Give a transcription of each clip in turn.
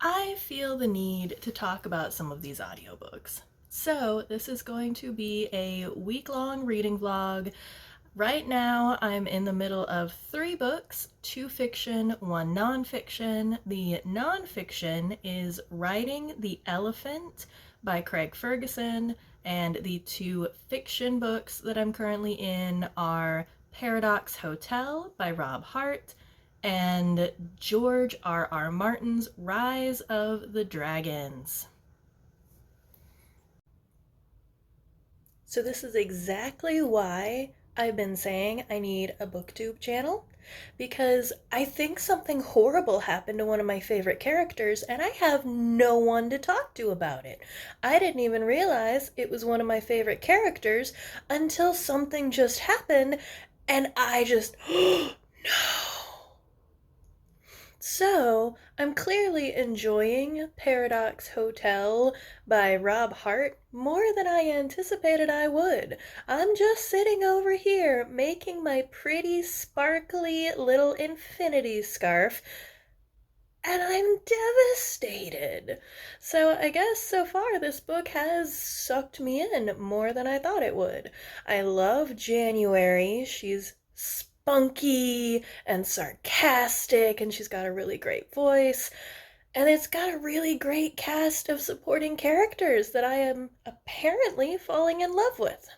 I feel the need to talk about some of these audiobooks. So, this is going to be a week-long reading vlog. Right now, I'm in the middle of 3 books, 2 fiction, 1 nonfiction. The nonfiction is Riding the Elephant by Craig Ferguson, and the 2 fiction books that I'm currently in are Paradox Hotel by Rob Hart and George R.R. Martin's Rise of the Dragons. So this is exactly why I've been saying I need a booktube channel, because I think something horrible happened to one of my favorite characters and I have no one to talk to about it. I didn't even realize it was one of my favorite characters until something just happened and I just, no. So, I'm clearly enjoying Paradox Hotel by Rob Hart more than I anticipated I would. I'm just sitting over here making my pretty sparkly little infinity scarf, and I'm devastated. So I guess so far this book has sucked me in more than I thought it would. I love January. She's spunky and sarcastic, and she's got a really great voice. And it's got a really great cast of supporting characters that I am apparently falling in love with.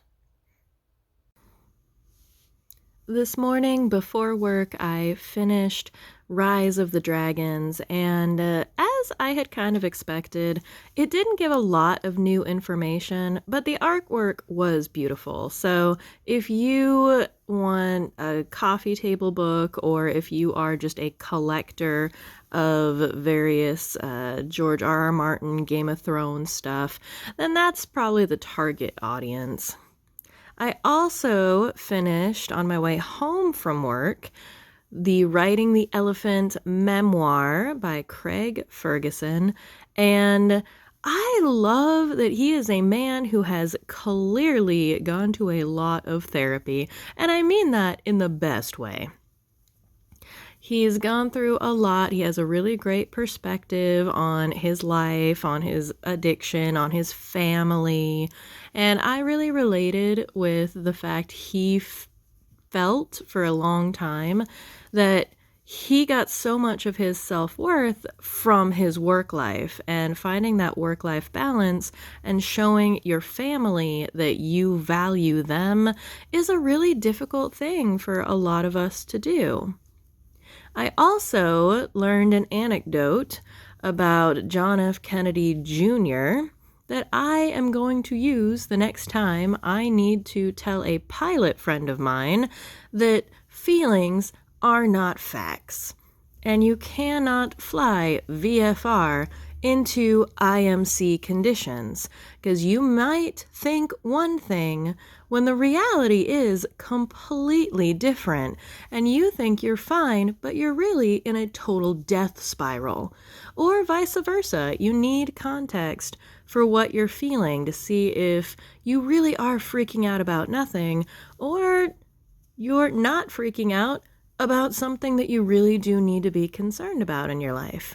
This morning before work, I finished Rise of the Dragons, and as I had kind of expected, it didn't give a lot of new information, but the artwork was beautiful. So if you want a coffee table book, or if you are just a collector of various George R.R. Martin, Game of Thrones stuff, then that's probably the target audience. I also finished on my way home from work the Riding the Elephant memoir by Craig Ferguson, and I love that he is a man who has clearly gone to a lot of therapy, and I mean that in the best way. He's gone through a lot. He has a really great perspective on his life, on his addiction, on his family. And I really related with the fact he felt for a long time that he got so much of his self-worth from his work life, and finding that work-life balance and showing your family that you value them is a really difficult thing for a lot of us to do. I also learned an anecdote about John F. Kennedy Jr. that I am going to use the next time I need to tell a pilot friend of mine that feelings are not facts, and you cannot fly VFR into IMC conditions, because you might think one thing when the reality is completely different, and you think you're fine, but you're really in a total death spiral. Or vice versa, you need context for what you're feeling to see if you really are freaking out about nothing, or you're not freaking out about something that you really do need to be concerned about in your life.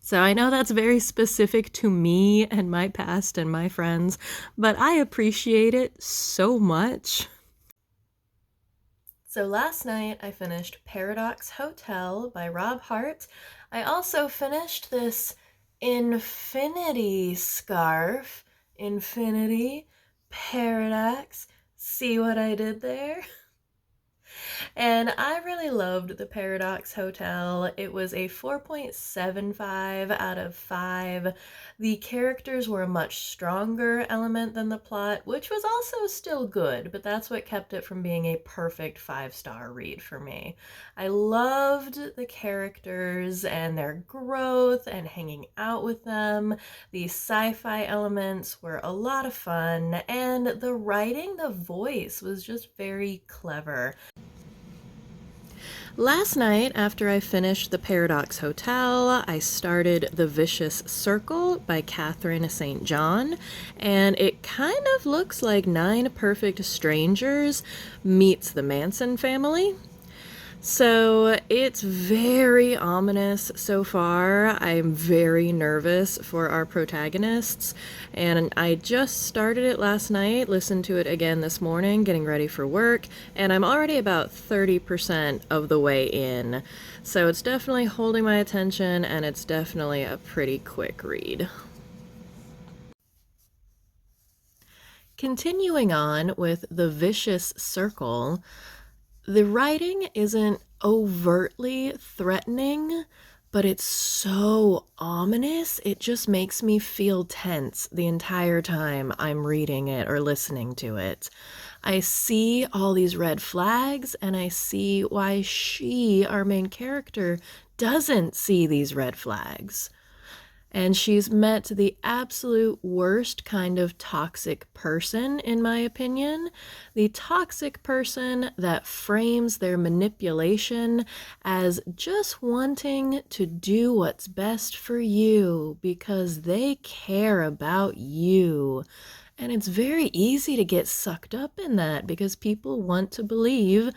So I know that's very specific to me and my past and my friends, but I appreciate it so much. So last night I finished Paradox Hotel by Rob Hart. I also finished this infinity scarf. Infinity, paradox. See what I did there? And I really loved the Paradox Hotel. It was a 4.75 out of 5. The characters were a much stronger element than the plot, which was also still good, but that's what kept it from being a perfect 5-star read for me. I loved the characters and their growth and hanging out with them. The sci-fi elements were a lot of fun, and the writing, the voice was just very clever. Last night, after I finished The Paradox Hotel, I started The Vicious Circle by Catherine St. John, and it kind of looks like 9 Perfect Strangers meets the Manson family. So it's very ominous so far. I'm very nervous for our protagonists, and I just started it last night, listened to it again this morning, getting ready for work, and I'm already about 30% of the way in. So it's definitely holding my attention, and it's definitely a pretty quick read. Continuing on with The Vicious Circle, the writing isn't overtly threatening, but it's so ominous. It just makes me feel tense the entire time I'm reading it or listening to it. I see all these red flags and I see why she, our main character, doesn't see these red flags. And she's met the absolute worst kind of toxic person, in my opinion. The toxic person that frames their manipulation as just wanting to do what's best for you because they care about you. And it's very easy to get sucked up in that because people want to believe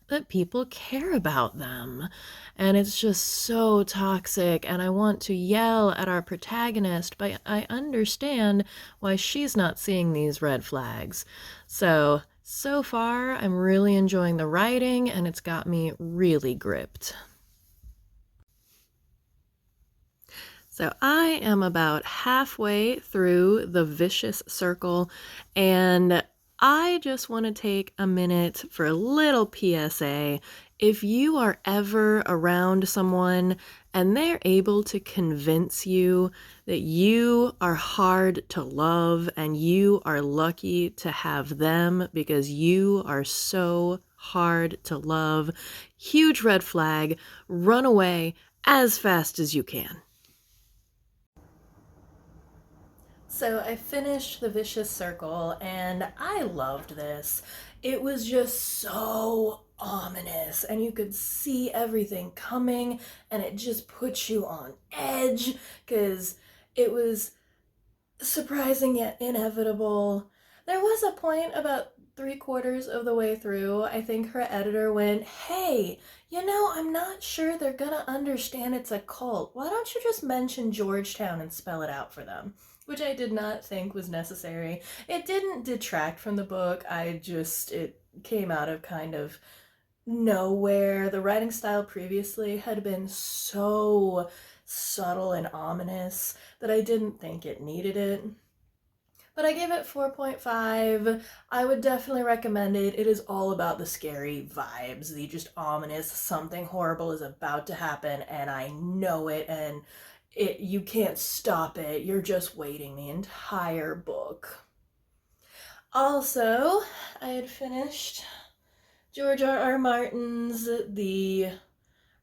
that people care about them. And it's just so toxic. And I want to yell at our protagonist, but I understand why she's not seeing these red flags. So far, I'm really enjoying the writing, and it's got me really gripped. So I am about halfway through The Vicious Circle, and I just want to take a minute for a little PSA. If you are ever around someone and they're able to convince you that you are hard to love and you are lucky to have them because you are so hard to love, huge red flag, run away as fast as you can. So I finished The Vicious Circle and I loved this. It was just so ominous and you could see everything coming and it just puts you on edge because it was surprising yet inevitable. There was a point about 3/4 of the way through, I think her editor went, "Hey, I'm not sure they're gonna understand it's a cult. Why don't you just mention Georgetown and spell it out for them?" Which I did not think was necessary. It didn't detract from the book. It came out of kind of nowhere. The writing style previously had been so subtle and ominous that I didn't think it needed it. But I gave it 4.5. I would definitely recommend it. It is all about the scary vibes, the just ominous, something horrible is about to happen, and I know it, and you can't stop it. You're just waiting the entire book. Also, I had finished George R.R. Martin's The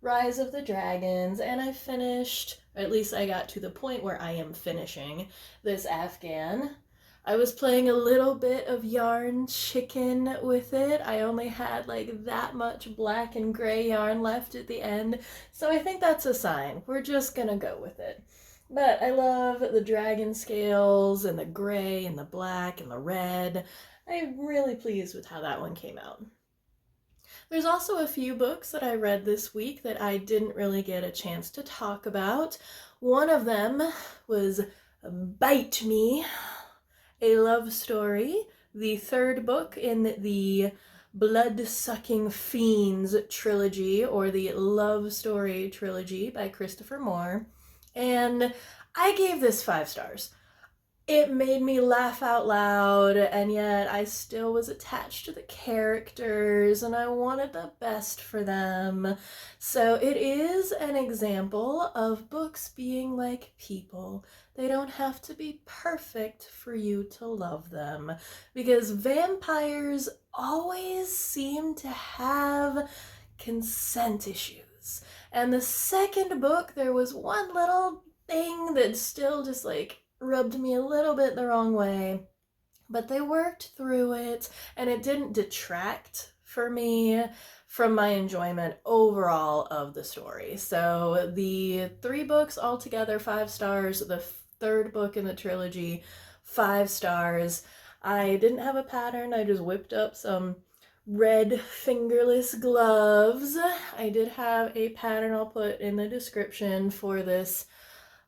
Rise of the Dragons, and I finished, or at least I got to the point where I am finishing this Afghan. I was playing a little bit of yarn chicken with it. I only had like that much black and gray yarn left at the end, so I think that's a sign. We're just gonna go with it. But I love the dragon scales and the gray and the black and the red. I'm really pleased with how that one came out. There's also a few books that I read this week that I didn't really get a chance to talk about. One of them was Bite Me, a love story, the third book in the Blood-Sucking Fiends trilogy, or the Love Story trilogy by Christopher Moore. And I gave this 5 stars. It made me laugh out loud, and yet I still was attached to the characters and I wanted the best for them. So it is an example of books being like people. They don't have to be perfect for you to love them, because vampires always seem to have consent issues. And the second book, there was one little thing that still just rubbed me a little bit the wrong way, but they worked through it and it didn't detract for me from my enjoyment overall of the story. So the 3 books altogether, 5 stars. The third book in the trilogy, 5 stars. I didn't have a pattern. I just whipped up some red fingerless gloves. I did have a pattern I'll put in the description for this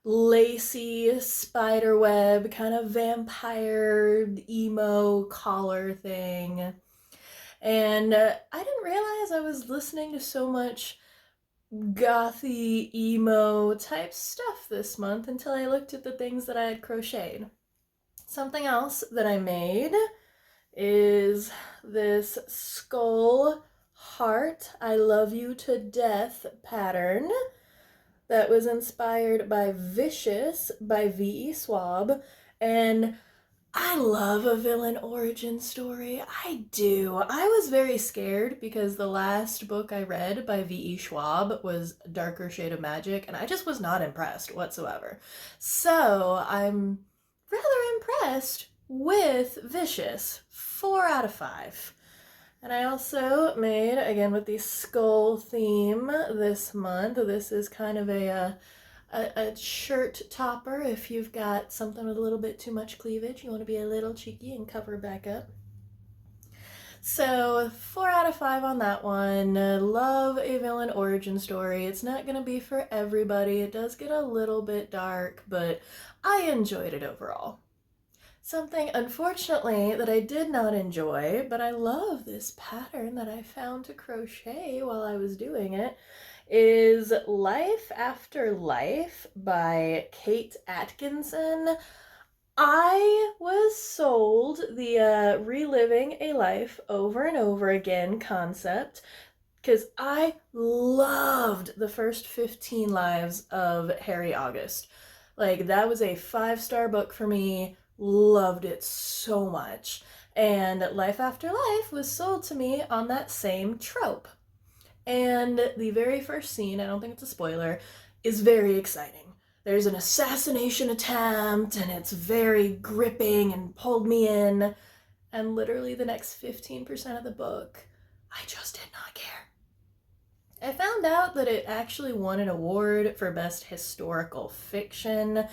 lacy spider web kind of vampire emo collar thing. And I didn't realize I was listening to so much gothy emo type stuff this month until I looked at the things that I had crocheted. Something else that I made is this skull heart I love you to death pattern that was inspired by Vicious by V.E. Schwab. And I love a villain origin story. I do. I was very scared because the last book I read by V.E. Schwab was Darker Shade of Magic, and I just was not impressed whatsoever. So I'm rather impressed with Vicious. 4 out of 5. And I also made, again with the skull theme this month, this is kind of a shirt topper if you've got something with a little bit too much cleavage. You want to be a little cheeky and cover back up. So 4 out of 5 on that one. Love a villain origin story. It's not going to be for everybody. It does get a little bit dark, but I enjoyed it overall. Something, unfortunately, that I did not enjoy, but I love this pattern that I found to crochet while I was doing it, is Life After Life by Kate Atkinson. I was sold the reliving a life over and over again concept because I loved the first 15 lives of Harry August. Like, that was a 5-star book for me. Loved it so much. And Life After Life was sold to me on that same trope. And the very first scene, I don't think it's a spoiler, is very exciting. There's an assassination attempt, and it's very gripping and pulled me in. And literally the next 15% of the book, I just did not care. I found out that it actually won an award for Best Historical Fiction,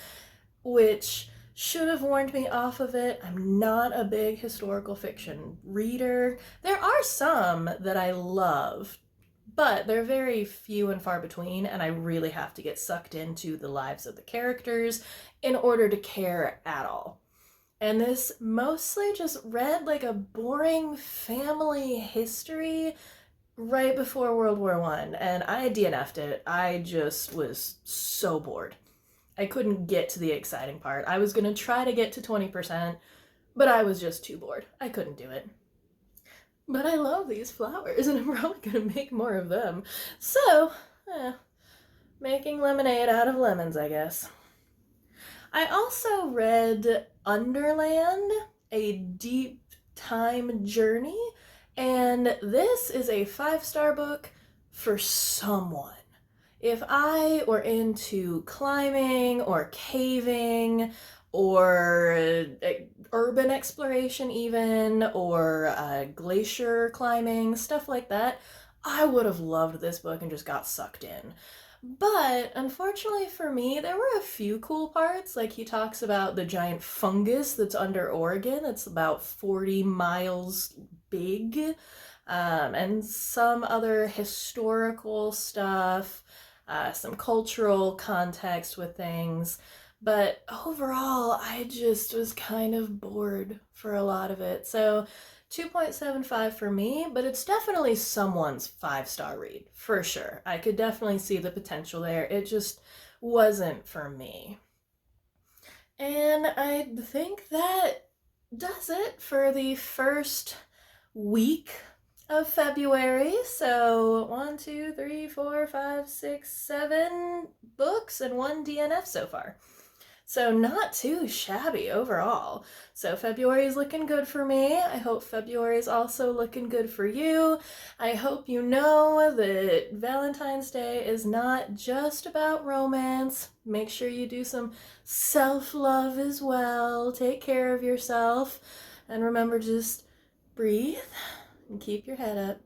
which should have warned me off of it. I'm not a big historical fiction reader. There are some that I love, but they're very few and far between, and I really have to get sucked into the lives of the characters in order to care at all. And this mostly just read like a boring family history right before World War I, and I DNF'd it. I just was so bored. I couldn't get to the exciting part. I was going to try to get to 20%, but I was just too bored. I couldn't do it. But I love these flowers, and I'm probably going to make more of them. So, making lemonade out of lemons, I guess. I also read Underland, A Deep Time Journey, and this is a 5-star book for someone. If I were into climbing or caving or urban exploration even, or glacier climbing, stuff like that, I would have loved this book and just got sucked in. But unfortunately for me, there were a few cool parts. Like, he talks about the giant fungus that's under Oregon. It's about 40 miles big. And some other historical stuff, some cultural context with things. But overall, I just was kind of bored for a lot of it. So 2.75 for me, but it's definitely someone's 5-star read, for sure. I could definitely see the potential there. It just wasn't for me. And I think that does it for the first week of February. So 1, 2, 3, 4, 5, 6, 7 books and 1 DNF so far. So not too shabby overall. So February is looking good for me. I hope February is also looking good for you. I hope you know that Valentine's Day is not just about romance. Make sure you do some self-love as well. Take care of yourself. And remember, just breathe and keep your head up.